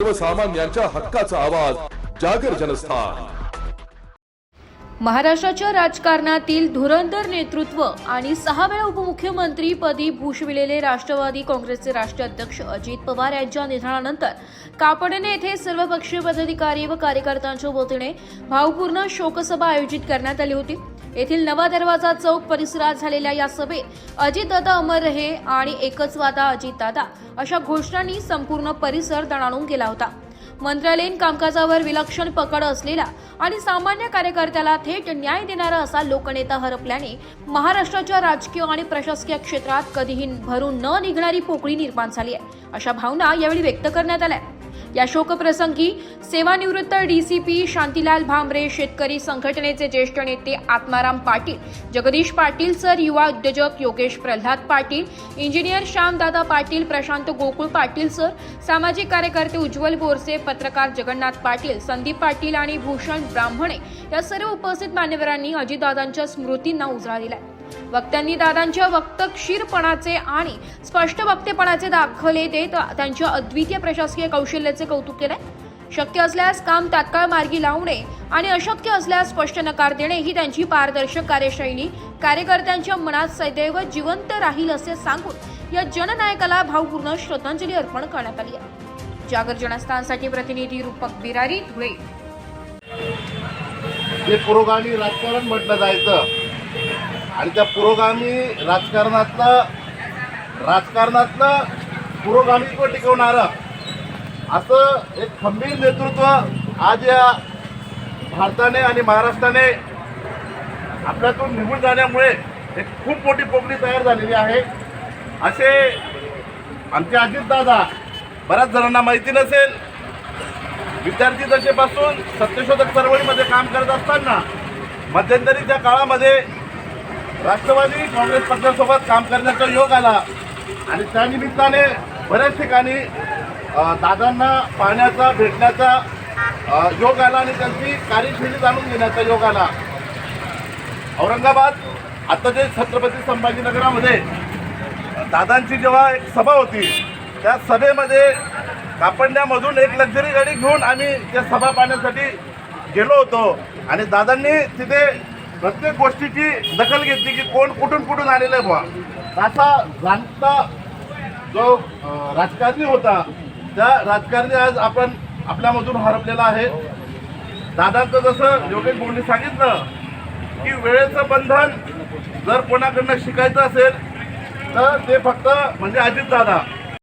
सर्वसामान्यांच्या हक्काचा आवाज जागर जनस्थान। महाराष्ट्राच्या राजकारणातील धुरंधर नेतृत्व आणि 6 वेळा उपमुख्यमंत्रीपदी भूषविलेले राष्ट्रवादी काँग्रेसचे राष्ट्रीय अध्यक्ष अजित पवार यांच्या निधनानंतर कापडणे येथे सर्वपक्षीय पदाधिकारी व कार्यकर्त्यांच्या वतीने भावपूर्ण शोकसभा आयोजित करण्यात आली होती। येथील नवा दरवाजा चौक परिसरात झालेल्या या सभेत अजितदादा अमर रहे आणि एकच वादा अजितदादा अशा घोषणांनी संपूर्ण परिसर दणाणून गेला होता। मंत्रालयीन कामकाजावर विलक्षण पकड असलेला आणि सामान्य कार्यकर्त्याला थेट न्याय देणारा असा लोकनेता हरपल्याने महाराष्ट्राच्या राजकीय आणि प्रशासकीय क्षेत्रात कधीही भरून न निघणारी पोकळी निर्माण झाली आहे, अशा भावना यावेळी व्यक्त करण्यात आल्या। या शोकप्रसंगी सेवानिवृत्त डीसीपी शांतीलाल भामरे, शेतकरी संघटनेचे ज्येष्ठ नेते आत्माराम पाटील, जगदीश पाटील सर, युवा उद्योजक योगेश प्रल्हाद पाटील, इंजिनियर श्यामदादा पाटील, प्रशांत गोकुळ पाटील सर, सामाजिक कार्यकर्ते उज्ज्वल बोरसे, पत्रकार जगन्नाथ पाटील, संदीप पाटील आणि भूषण ब्राह्मणे या सर्व उपस्थित मान्यवरांनी अजितदादांच्या स्मृतींना उजाळा दिला। वक्त्यांनी दादांच्या वक्तशीरपणाचे आणि स्पष्ट वक्तेपणाचे दाखले देत त्यांच्या अद्वितीय प्रशासकीय कौशल्याचे कौतुक केले। शक्य असल्यास काम तात्काळ मार्गी लावणे आणि अशक्य असल्यास स्पष्ट नकार देणे ही त्यांची पारदर्शक कार्यशैली कार्यकर्त्यांच्या मनात सदैव जिवंत राहील असे सांगून या जननायकाला भावपूर्ण श्रद्धांजली अर्पण करण्यात आली आहे। जागर जनस्थानसाठी प्रतिनिधी रूपक बिरारी, धुळे। हे पुरोगामी राजकारण म्हटलं जायचं आणि त्या पुरोगामी राजकारणातलं पुरोगामित्व टिकवणारं असं एक खंबीर नेतृत्व आज या भारताने आणि महाराष्ट्राने आपल्यातून निघून जाण्यामुळे एक खूप मोठी पोकळी तयार झालेली आहे। असे आमचे अजितदादा बऱ्याच जणांना माहिती नसेल, विद्यार्थी दशेपासून सत्यशोधक चळवळीमध्ये काम करत असताना मध्यंतरीच्या काळामध्ये राष्ट्रवादी काँग्रेस पक्षासोबत काम करण्याचा योग आला आणि त्या निमित्ताने बऱ्याच ठिकाणी दादांना पाहण्याचा, भेटण्याचा योग आला आणि त्यांची कार्यशैली जाणून घेण्याचा योग आला। औरंगाबाद आता जे छत्रपती संभाजीनगरामध्ये दादांची जेव्हा एक सभा होती, त्या सभेमध्ये कापडण्यामधून एक लक्झरी गाडी घेऊन आम्ही त्या सभा पाहण्यासाठी गेलो होतो आणि दादांनी तिथे प्रत्येक गोष्टीची दखल घेतली की कोण कुठून आलेलं आहे बुवा। असा जाणता जो राजकारणी होता, त्या राजकारणी आज आपण आपल्यामधून हरपलेला आहे। दादांचं जसं योगेश भाऊंनी सांगितलं की वेळेचं बंधन जर कोणाकडनं शिकायचं असेल तर ते फक्त म्हणजे अजितदादा।